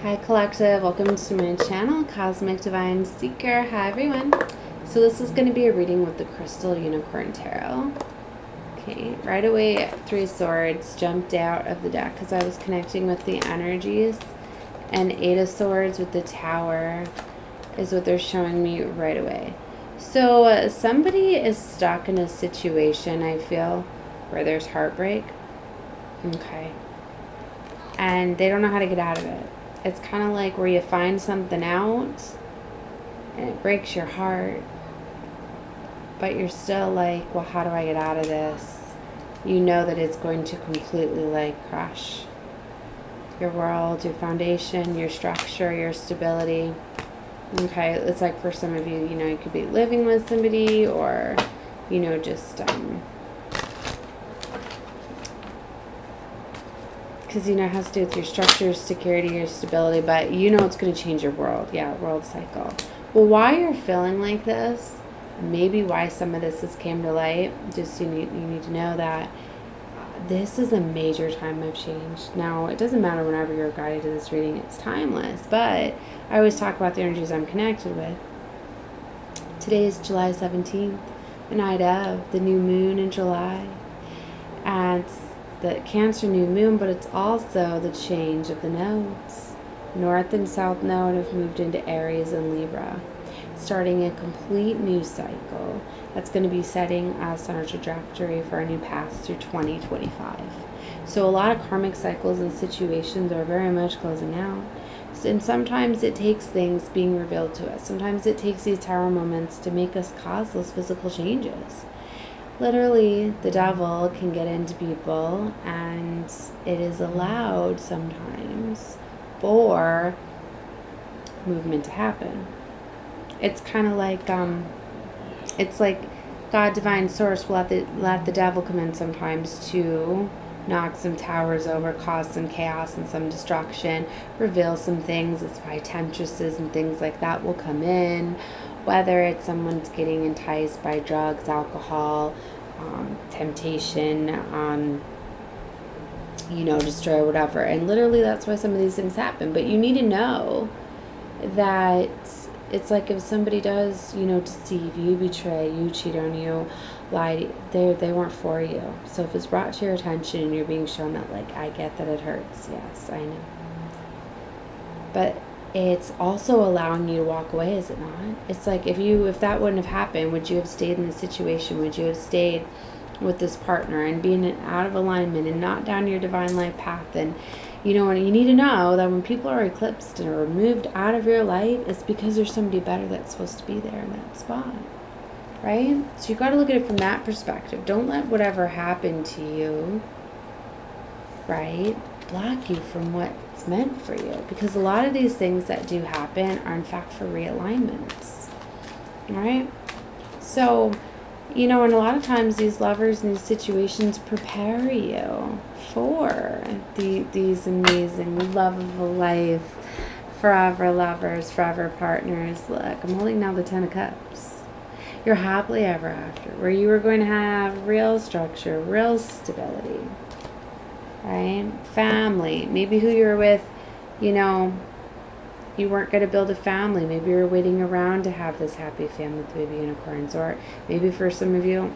Hi Collective, welcome to my channel, Cosmic Divine Seeker. Hi everyone. So this is going to be a reading with the Crystal Unicorn Tarot. Okay, right away 3 Swords jumped out of the deck because I was connecting with the energies, and 8 of Swords with the Tower is what they're showing me right away. So somebody is stuck in a situation, I feel, where there's heartbreak. Okay. And they don't know how to get out of it. It's kind of like where you find something out and it breaks your heart, but you're still like, well, how do I get out of this? You know that it's going to completely like crush your world, your foundation, your structure, your stability. Okay, it's like for some of you, you know, you could be living with somebody, or, you know, just because, you know, it has to do with your structure, your security, your stability, but you know it's going to change your world. Yeah, world cycle. Well, why you're feeling like this, maybe why some of this has came to light, just you need to know that this is a major time of change. Now, it doesn't matter whenever you're guided to this reading, it's timeless, but I always talk about the energies I'm connected with. Today is July 17th, the night of the new moon in July, and the Cancer new moon, but it's also the change of the nodes. North and South node have moved into Aries and Libra, starting a complete new cycle that's going to be setting us on a trajectory for a new path through 2025. So a lot of karmic cycles and situations are very much closing out. And sometimes it takes things being revealed to us. Sometimes it takes these tower moments to make us cause those physical changes. Literally, the devil can get into people, and it is allowed sometimes for movement to happen. It's kind of like, it's like God, divine source, will let the devil come in sometimes to knock some towers over, cause some chaos and some destruction, reveal some things. It's why temptresses and things like that will come in. Whether it's someone's getting enticed by drugs, alcohol, temptation, you know, destroy, whatever. And literally that's why some of these things happen. But you need to know that it's like if somebody does, you know, deceive you, betray you, cheat on you, lie, they weren't for you. So if it's brought to your attention and you're being shown that, like, I get that it hurts. Yes, I know. But it's also allowing you to walk away, is it not? It's like if that wouldn't have happened, would you have stayed in the situation? Would you have stayed with this partner and being out of alignment and not down your divine life path? And you know, and you need to know that when people are eclipsed or removed out of your life, it's because there's somebody better that's supposed to be there in that spot, right? So you got to look at it from that perspective. Don't let whatever happened to you, right, block you from what's meant for you, because a lot of these things that do happen are in fact for realignments. All right, so you know, and a lot of times these lovers and these situations prepare you for these amazing love of a life, forever lovers, forever partners. Look, I'm holding now the 10 of Cups. You're happily ever after, where you are going to have real structure, real stability, right? Family, maybe who you're with, you know, you weren't going to build a family. Maybe you're waiting around to have this happy family with baby unicorns. Or maybe for some of you,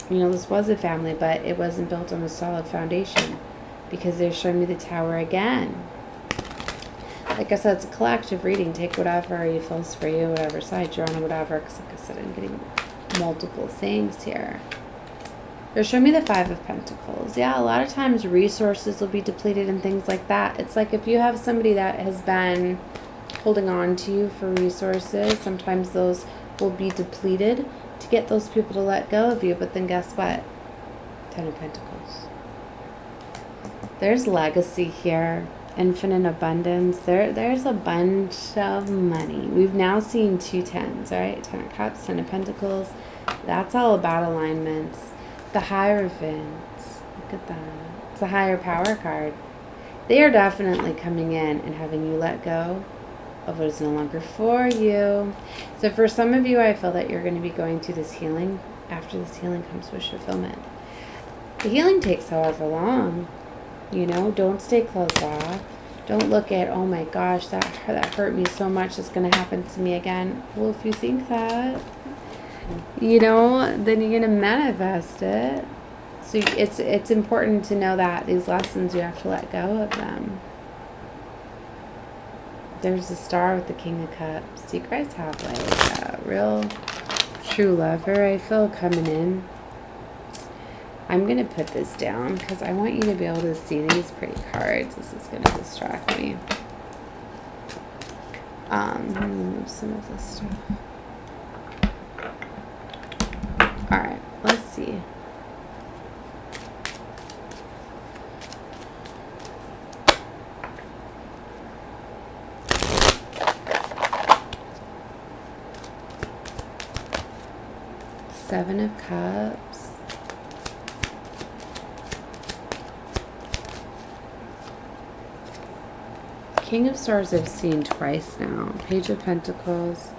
you know, this was a family, but it wasn't built on a solid foundation, because they're showing me the Tower again. Like I said, it's a collective reading. Take whatever you feel is for you, whatever side you're on, or whatever. Because like I said, I'm getting multiple things here. They're showing me the 5 of Pentacles. Yeah, a lot of times resources will be depleted and things like that. It's like if you have somebody that has been holding on to you for resources, sometimes those will be depleted to get those people to let go of you. But then guess what? 10 of Pentacles. There's legacy here, infinite abundance. There's a bunch of money. We've now seen 2 tens, right? 10 of Cups, 10 of Pentacles. That's all about alignments. The Hierophant, look at that. It's a higher power card. They are definitely coming in and having you let go of what is no longer for you. So for some of you, I feel that you're going to be going through this healing. After this healing comes wish fulfillment. The healing takes however long. You know, don't stay closed off. Don't look at, oh my gosh, that hurt me so much, it's going to happen to me again. Well, if you think that, you know, then you're going to manifest it. So it's important to know that these lessons, you have to let go of them. There's a star with the King of Cups. You guys have like a real true lover, I feel, coming in. I'm going to put this down because I want you to be able to see these pretty cards. This is going to distract me. Let me move some of this stuff. Alright, let's see. Seven of Cups. King of Swords I've seen twice now. Page of Pentacles.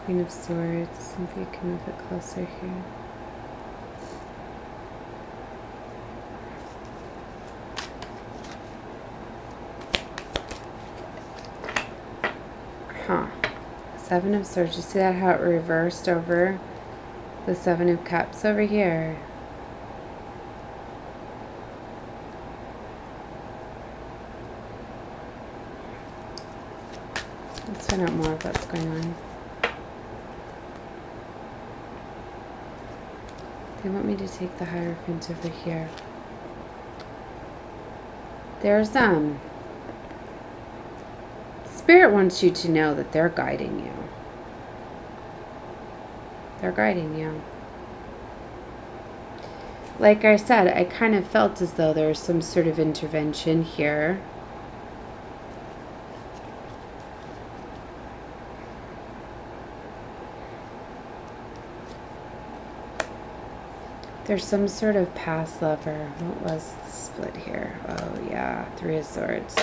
Queen of Swords. If you can move it closer here. Huh. Seven of Swords. You see that, how it reversed over the Seven of Cups over here? Let's find out more of what's going on. They want me to take the Hierophant over here. There's Spirit wants you to know that they're guiding you. They're guiding you. Like I said, I kind of felt as though there's some sort of intervention here. There's some sort of past lover. What was the split here? Oh yeah, Three of Swords.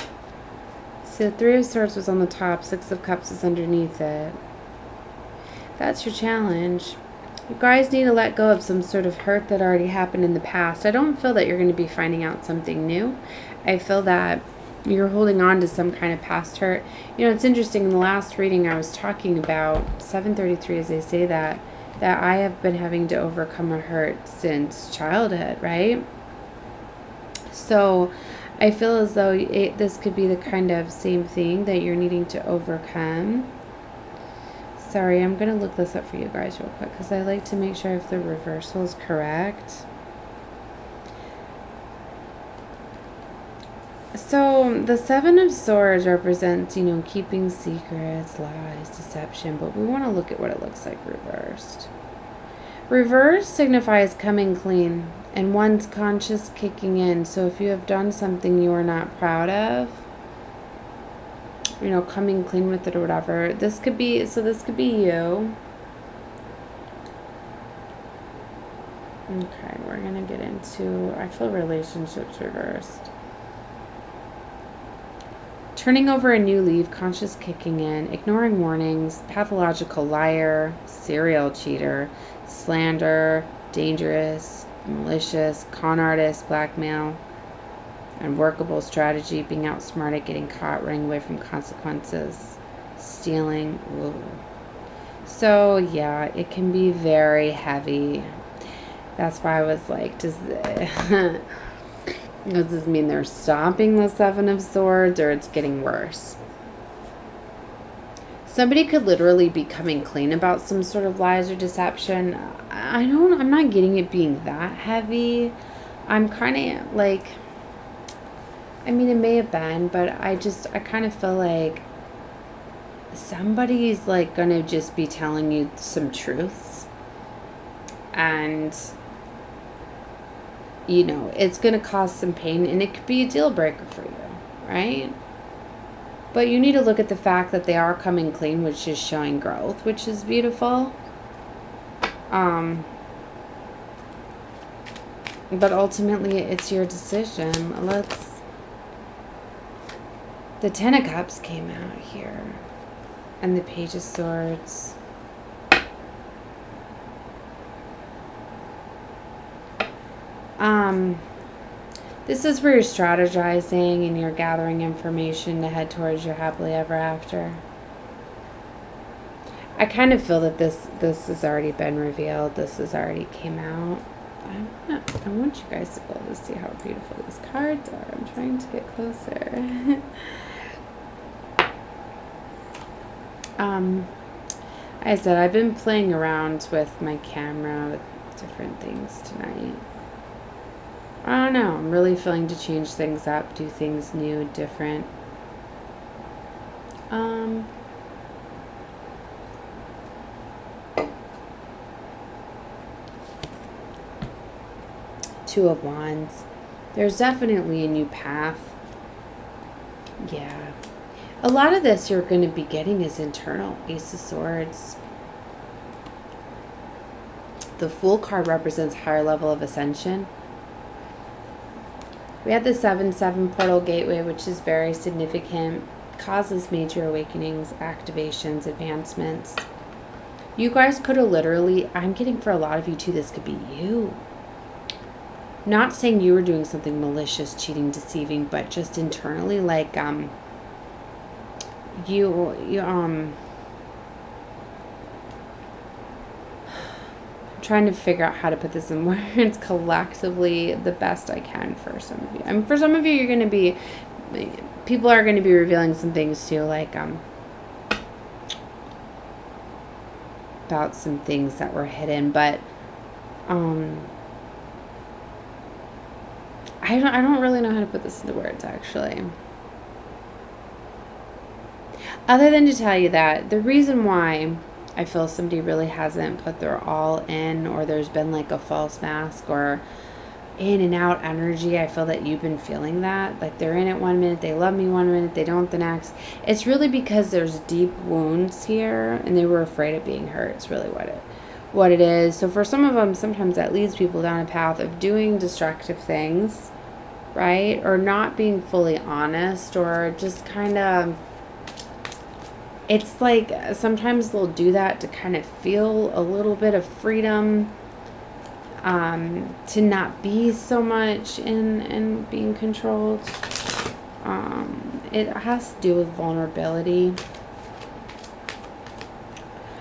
See, the Three of Swords was on the top. Six of Cups is underneath it. That's your challenge. You guys need to let go of some sort of hurt that already happened in the past. I don't feel that you're going to be finding out something new. I feel that you're holding on to some kind of past hurt. You know, it's interesting. In the last reading, I was talking about 733, as they say that I have been having to overcome a hurt since childhood, right? So I feel as though this could be the kind of same thing that you're needing to overcome. Sorry, I'm going to look this up for you guys real quick because I like to make sure if the reversal is correct. So the Seven of Swords represents, you know, keeping secrets, lies, deception, but we want to look at what it looks like reversed. Reverse signifies coming clean and one's conscience kicking in. So if you have done something you are not proud of, you know, coming clean with it or whatever, this could be, so this could be you. Okay, we're going to get into, I feel relationships reversed. Turning over a new leaf, conscious kicking in, ignoring warnings, pathological liar, serial cheater, slander, dangerous, malicious, con artist, blackmail, unworkable strategy, being outsmarted, getting caught, running away from consequences, stealing. Ooh. So yeah, it can be very heavy. That's why I was like, does this mean they're stopping the Seven of Swords, or it's getting worse? Somebody could literally be coming clean about some sort of lies or deception. I'm not getting it being that heavy. I'm kind of like, I mean, it may have been, but I kind of feel like somebody's like going to just be telling you some truths. And, you know, it's going to cause some pain, and it could be a deal breaker for you, right? But you need to look at the fact that they are coming clean, which is showing growth, which is beautiful. But ultimately, it's your decision. The Ten of Cups came out here. And the Page of Swords. This is where you're strategizing and you're gathering information to head towards your happily ever after. I kind of feel that this has already been revealed. This has already came out. I want you guys to be able to see how beautiful these cards are. I'm trying to get closer. I said I've been playing around with my camera with different things tonight. I don't know. I'm really feeling to change things up, do things new, different. Two of Wands. There's definitely a new path. Yeah. A lot of this you're going to be getting is internal. Ace of Swords. The Fool card represents higher level of ascension. We have the 7-7 portal gateway, which is very significant. Causes major awakenings, activations, advancements. You guys could have literally, I'm getting for a lot of you too, this could be you. Not saying you were doing something malicious, cheating, deceiving, but just internally, like, trying to figure out how to put this in words collectively the best I can for some of you. I mean, for some of you, you're going to be, people are going to be revealing some things too, like, about some things that were hidden, but, I don't really know how to put this into words, actually. Other than to tell you that the reason why I feel somebody really hasn't put their all in, or there's been like a false mask or in and out energy, I feel that you've been feeling that. Like they're in it 1 minute, they love me 1 minute, they don't the next. It's really because there's deep wounds here and they were afraid of being hurt. It's really what it is. So for some of them, sometimes that leads people down a path of doing destructive things, right? Or not being fully honest, or just kind of, it's like sometimes they'll do that to kind of feel a little bit of freedom, to not be so much in being controlled. It has to do with vulnerability.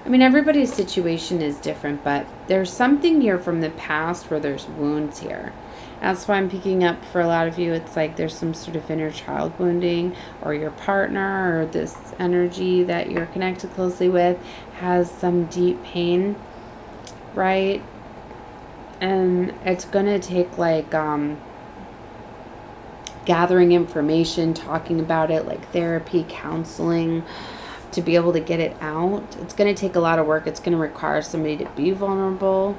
I mean, everybody's situation is different, but there's something here from the past where there's wounds here. That's why I'm picking up for a lot of you. It's like there's some sort of inner child wounding, or your partner or this energy that you're connected closely with has some deep pain, right? And it's going to take like gathering information, talking about it, like therapy, counseling, to be able to get it out. It's going to take a lot of work. It's going to require somebody to be vulnerable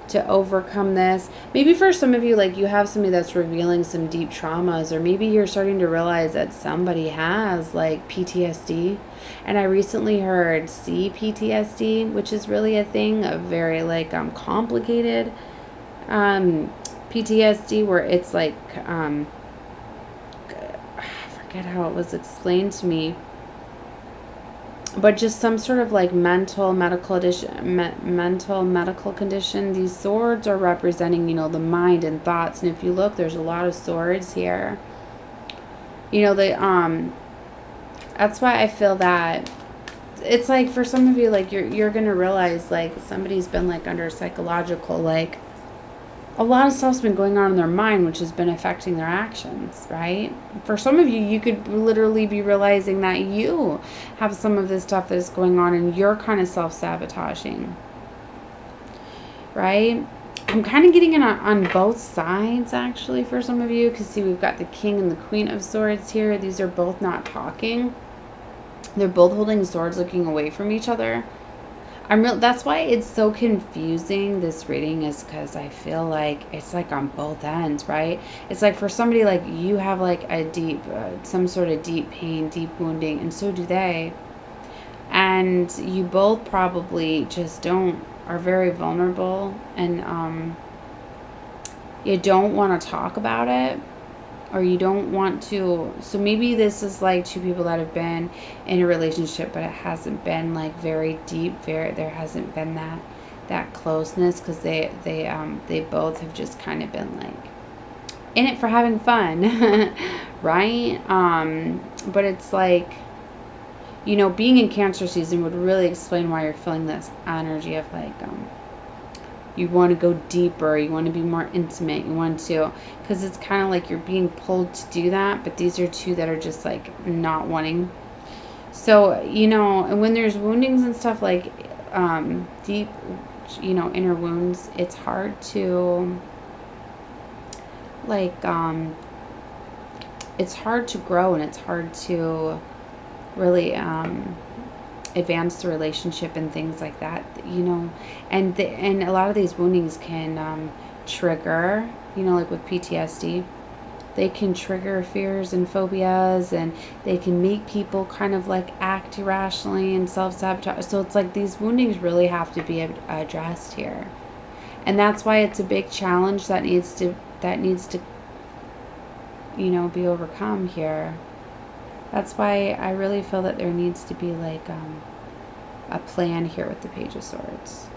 to overcome this. Maybe for some of you, like you have somebody that's revealing some deep traumas, or maybe you're starting to realize that somebody has like PTSD. And I recently heard CPTSD, which is really a thing of very like complicated PTSD, where it's like I forget how it was explained to me, but just some sort of like mental medical condition. These swords are representing, you know, the mind and thoughts. And if you look, there's a lot of swords here. You know, that's why I feel that it's like for some of you, like you're gonna realize like somebody's been like under psychological, like a lot of stuff's been going on in their mind, which has been affecting their actions, right? For some of you, you could literally be realizing that you have some of this stuff that is going on and you're kind of self-sabotaging, right? I'm kind of getting it on both sides, actually, for some of you, because see, we've got the King and the Queen of Swords here. These are both not talking. They're both holding swords, looking away from each other. That's why it's so confusing, this reading, is because I feel like it's like on both ends, right? It's like for somebody, like you have like a deep, some sort of deep pain, deep wounding, and so do they. And you both probably just are very vulnerable, and you don't want to talk about it, or you don't want to. So maybe this is like two people that have been in a relationship, but it hasn't been like very deep, there hasn't been that closeness, because they both have just kind of been like in it for having fun, right? But it's like, you know, being in Cancer season would really explain why you're feeling this energy of like, you want to go deeper, you want to be more intimate, you want to, because it's kind of like you're being pulled to do that, but these are two that are just like not wanting. So, you know, and when there's woundings and stuff like deep, you know, inner wounds, it's hard to like, it's hard to grow, and it's hard to really advance the relationship and things like that, you know. And and a lot of these woundings can trigger, you know, like with PTSD, they can trigger fears and phobias, and they can make people kind of like act irrationally and self-sabotage. So it's like these woundings really have to be addressed here, and that's why it's a big challenge that needs to you know, be overcome here. That's why I really feel that there needs to be like a plan here with the Page of Swords.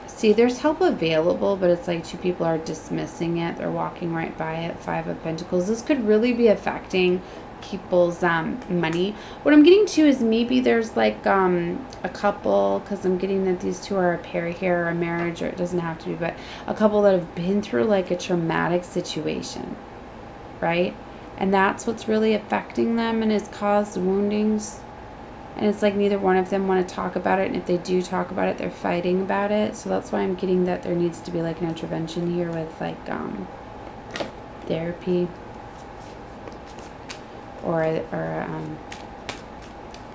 See, there's help available, but it's like two people are dismissing it. They're walking right by it. Five of Pentacles. This could really be affecting people's money. What I'm getting to is maybe there's like a couple, because I'm getting that these two are a pair here, or a marriage, or it doesn't have to be, but a couple that have been through like a traumatic situation, right? And that's what's really affecting them and has caused woundings. And it's like neither one of them want to talk about it. And if they do talk about it, they're fighting about it. So that's why I'm getting that there needs to be like an intervention here with like therapy. Or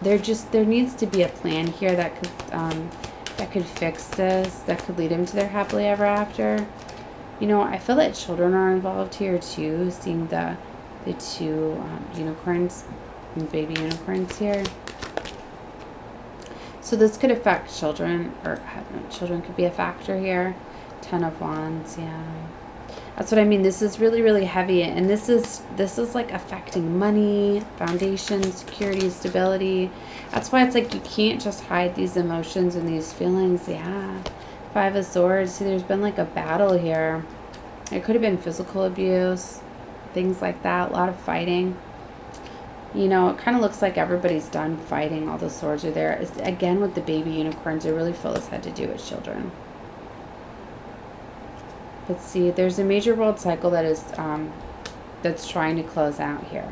there needs to be a plan here that could fix this, that could lead them to their happily ever after. You know, I feel that children are involved here too, seeing the two unicorns, baby unicorns here. So this could affect children, or I don't know, children could be a factor here. 10 of Wands, yeah. That's what I mean. This is really, really heavy, and this is like affecting money, foundation, security, stability. That's why it's like you can't just hide these emotions and these feelings. Yeah. 5 of Swords. See, there's been like a battle here. It could have been physical abuse, things like that. A lot of fighting. You know, it kind of looks like everybody's done fighting. All the swords are there. It's, again, with the baby unicorns, I really feel this had to do with children. But see, there's a major world cycle that is that's trying to close out here.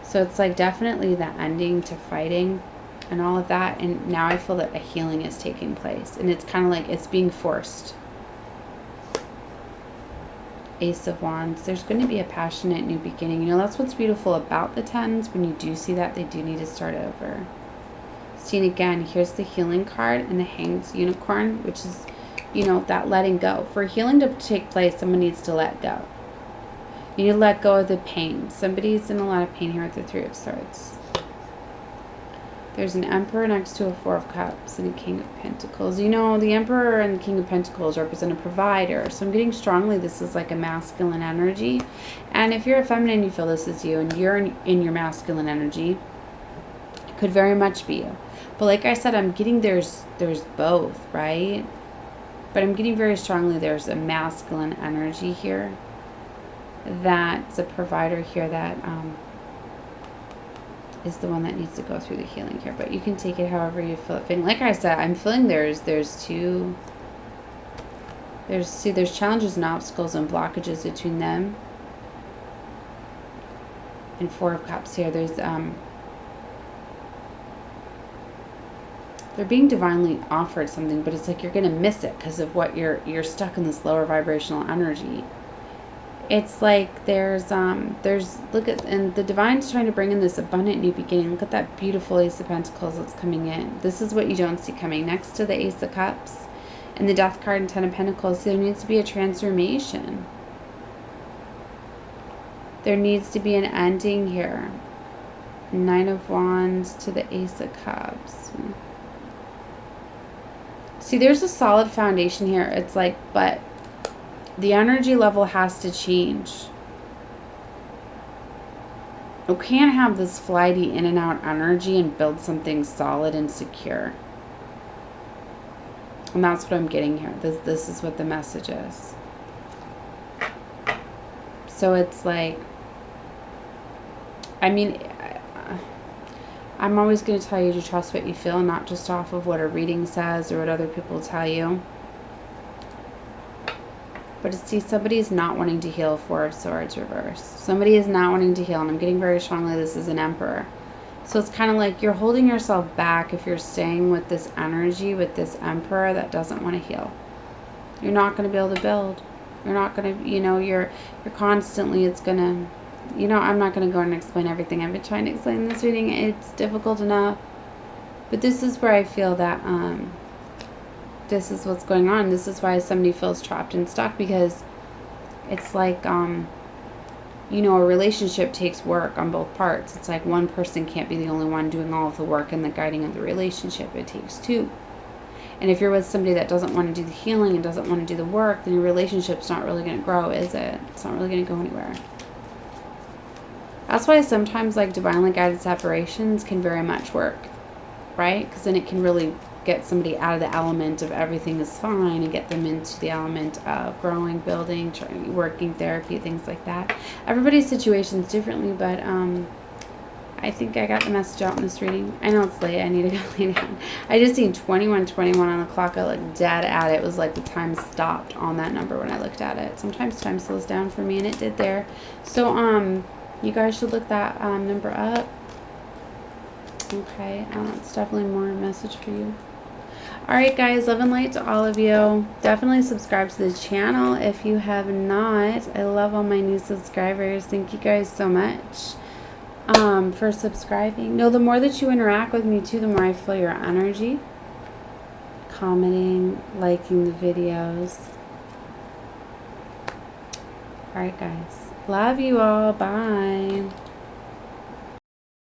So it's like definitely the ending to fighting and all of that. And now I feel that a healing is taking place. And it's kind of like it's being forced. Ace of Wands. There's going to be a passionate new beginning. You know, that's what's beautiful about the tens. When you do see that, they do need to start over. See, and again, here's the healing card and the Hanged Unicorn, which is, you know, that letting go. For healing to take place, someone needs to let go. You need to let go of the pain. Somebody's in a lot of pain here with the 3 of Swords. There's an Emperor next to a 4 of Cups and a King of Pentacles. You know, the Emperor and the King of Pentacles represent a provider. So I'm getting strongly this is like a masculine energy. And if you're a feminine, you feel this is you, and you're in your masculine energy, it could very much be you. But like I said, I'm getting there's both, right? But I'm getting very strongly there's a masculine energy here. That's a provider here that is the one that needs to go through the healing here. But you can take it however you feel it. Like I said, I'm feeling there's challenges and obstacles and blockages between them. And 4 of Cups here. There's they're being divinely offered something, but it's like you're gonna miss it because of what you're stuck in this lower vibrational energy. It's like there's look at, and the divine's trying to bring in this abundant new beginning. Look at that beautiful Ace of Pentacles that's coming in. This is what you don't see coming. Next to the Ace of Cups and the Death card and 10 of Pentacles, there needs to be a transformation. There needs to be an ending here. 9 of Wands to the Ace of Cups. See, there's a solid foundation here. It's like, but the energy level has to change. You can't have this flighty in and out energy and build something solid and secure. And that's what I'm getting here. This is what the message is. So it's like, I mean, I'm always going to tell you to trust what you feel, not just off of what a reading says or what other people tell you. But to see somebody is not wanting to heal, Four of Swords reverse. Somebody is not wanting to heal, and I'm getting very strongly this is an Emperor. So it's kind of like you're holding yourself back if you're staying with this energy, with this Emperor that doesn't want to heal. You're not going to be able to build. You're not going to, you know, you're constantly, it's going to, you know, I'm not going to go and explain everything. I've been trying to explain this reading. It's difficult enough. But this is where I feel that this is what's going on. This is why somebody feels trapped and stuck, because it's like, you know, a relationship takes work on both parts. It's like one person can't be the only one doing all of the work and the guiding of the relationship. It takes two. And if you're with somebody that doesn't want to do the healing and doesn't want to do the work, then your relationship's not really going to grow, is it? It's not really going to go anywhere. That's why sometimes, like, divinely guided separations can very much work, right? Because then it can really get somebody out of the element of everything is fine and get them into the element of growing, building, working, therapy, things like that. Everybody's situation's differently, but I think I got the message out in this reading. I know it's late. I need to go lay down. I just seen 21:21 on the clock. I looked dead at it. It was like the time stopped on that number when I looked at it. Sometimes time slows down for me, and it did there. So, you guys should look that number up. Okay, it's definitely more a message for you. Alright guys, love and light to all of you. Definitely subscribe to the channel if you have not. I love all my new subscribers. Thank you guys so much for subscribing. No, the more that you interact with me too, the more I feel your energy. Commenting, liking the videos. Alright guys, love you all. Bye.